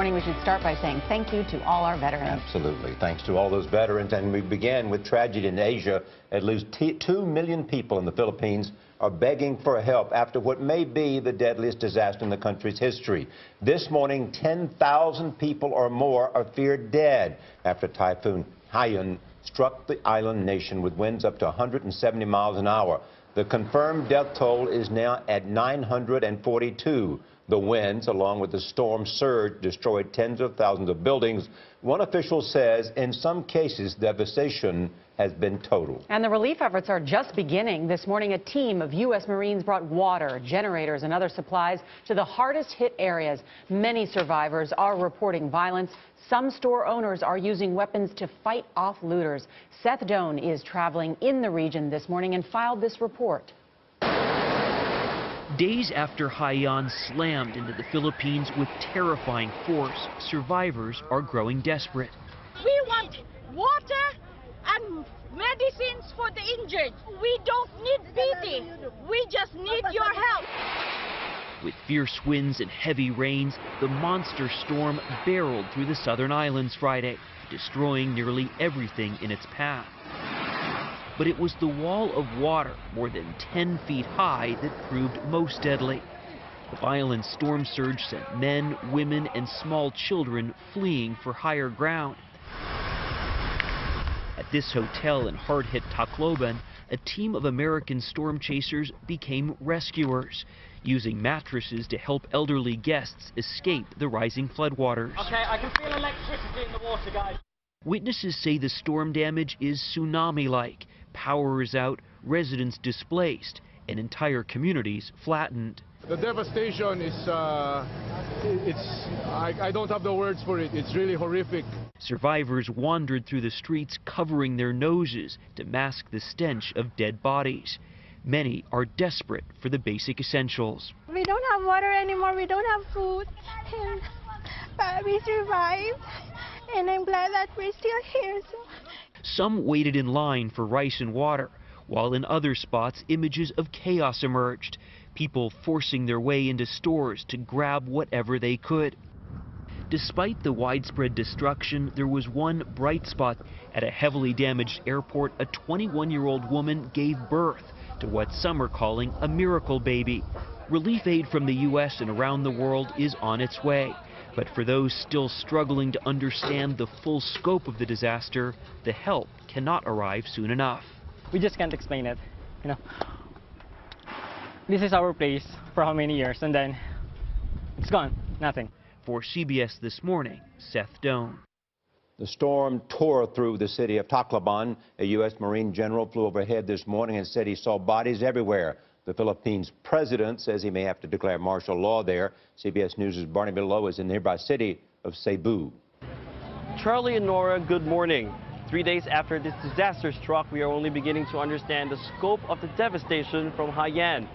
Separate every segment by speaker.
Speaker 1: Morning, we should start by saying thank you to all our veterans.
Speaker 2: Absolutely. Thanks to all those veterans. And we begin with tragedy in Asia. At least 2 million people in the Philippines are begging for help after what may be the deadliest disaster in the country's history. This morning, 10,000 people or more are feared dead after Typhoon Haiyan struck the island nation with winds up to 170 miles an hour. The confirmed death toll is now at 942. The winds, along with the storm surge, destroyed tens of thousands of buildings. One official says in some cases, devastation has been total.
Speaker 1: And the relief efforts are just beginning. This morning, a team of U.S. Marines brought water, generators, and other supplies to the hardest hit areas. Many survivors are reporting violence. Some store owners are using weapons to fight off looters. Seth Doan is traveling in the region this morning and filed this report.
Speaker 3: Days after Haiyan slammed into the Philippines with terrifying force, survivors are growing desperate.
Speaker 4: We want water and medicines for the injured. We don't need pity. We just need your help.
Speaker 3: With fierce winds and heavy rains, the monster storm barreled through the southern islands Friday, destroying nearly everything in its path. But it was the wall of water, more than 10 feet high, that proved most deadly. The violent storm surge sent men, women, and small children fleeing for higher ground. At this hotel in hard-hit Tacloban, a team of American storm chasers became rescuers, using mattresses to help elderly guests escape the rising floodwaters.
Speaker 5: Okay, I can feel electricity in the water, guys.
Speaker 3: Witnesses say the storm damage is tsunami-like. Power is out, residents displaced, and entire communities flattened.
Speaker 6: The devastation is, I don't have the words for it. It's really horrific.
Speaker 3: Survivors wandered through the streets covering their noses to mask the stench of dead bodies. Many are desperate for the basic essentials.
Speaker 7: We don't have water anymore, we don't have food, but we survived, and I'm glad that we're still here.
Speaker 3: Some waited in line for rice and water, while in other spots images of chaos emerged, people forcing their way into stores to grab whatever they could. Despite the widespread destruction, there was one bright spot. At a heavily damaged airport, a 21-year-old woman gave birth to what some are calling a miracle baby. Relief aid from the U.S. and around the world is on its way. But for those still struggling to understand the full scope of the disaster, the help cannot arrive soon enough.
Speaker 5: We just can't explain it, you know. This is our place for how many years, and then it's gone, nothing.
Speaker 3: For CBS This Morning, Seth Doan.
Speaker 2: The storm tore through the city of Tacloban. A U.S. Marine general flew overhead this morning and said he saw bodies everywhere. The Philippines president says he may have to declare martial law there. CBS News' Barney Below is in the nearby city of Cebu.
Speaker 8: Charlie and Nora, good morning. 3 days after this disaster struck, we are only beginning to understand the scope of the devastation from Haiyan.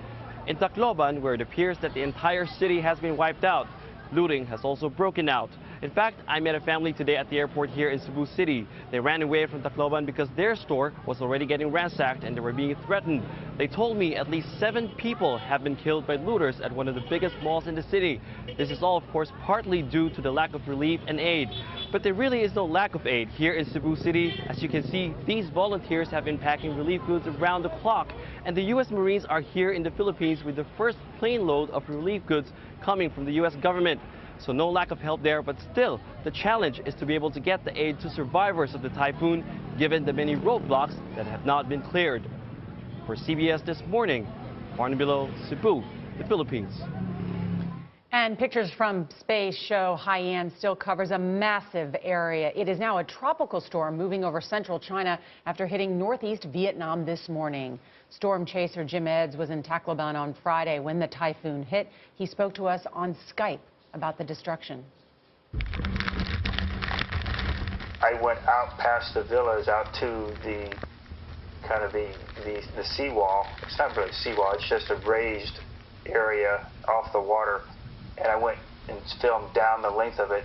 Speaker 8: In Tacloban, where it appears that the entire city has been wiped out, looting has also broken out. In fact, I met a family today at the airport here in Cebu City. They ran away from Tacloban because their store was already getting ransacked and they were being threatened. They told me at least 7 people have been killed by looters at one of the biggest malls in the city. This is all, of course, partly due to the lack of relief and aid. But there really is no lack of aid here in Cebu City. As you can see, these volunteers have been packing relief goods around the clock. And the U.S. Marines are here in the Philippines with the first plane load of relief goods coming from the U.S. government. So no lack of help there, but still, the challenge is to be able to get the aid to survivors of the typhoon, given the many roadblocks that have not been cleared. For CBS This Morning, Barney Below, Cebu, the Philippines.
Speaker 1: And pictures from space show Haiyan still covers a massive area. It is now a tropical storm moving over central China after hitting northeast Vietnam this morning. Storm chaser Jim Eds was in Tacloban on Friday when the typhoon hit. He spoke to us on Skype about the destruction.
Speaker 9: I went out past the villas out to the kind of the seawall. It's not really a seawall, it's just a raised area off the water. And I went and filmed down the length of it.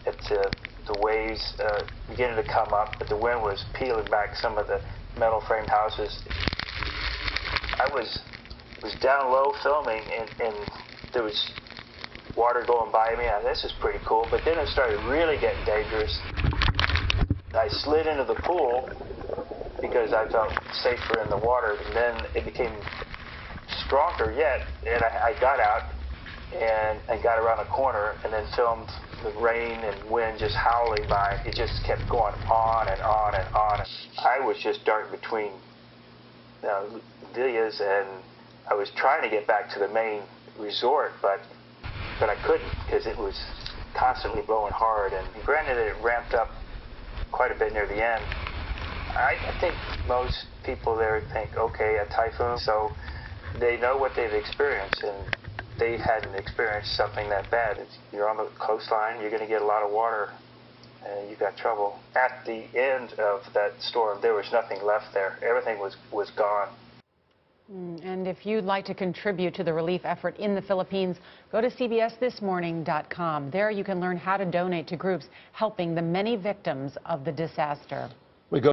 Speaker 9: The waves beginning to come up, but the wind was peeling back some of the metal framed houses. I was down low filming, and there was water going by me. This is pretty cool. But then it started really getting dangerous. I slid into the pool because I felt safer in the water, and then it became stronger yet, and I got out and I got around a corner and then filmed the rain and wind just howling by. It just kept going on and on and on. I was just darting between villas, and I was trying to get back to the main resort, but I couldn't because it was constantly blowing hard. And granted, it ramped up quite a bit near the end. I think most people there think, okay, a typhoon, so they know what they've experienced, and they hadn't experienced something that bad. You're on the coastline, you're going to get a lot of water, and you've got trouble. At the end of that storm, there was nothing left there. Everything was gone.
Speaker 1: And if you'd like to contribute to the relief effort in the Philippines, go to cbsthismorning.com. There you can learn how to donate to groups helping the many victims of the disaster.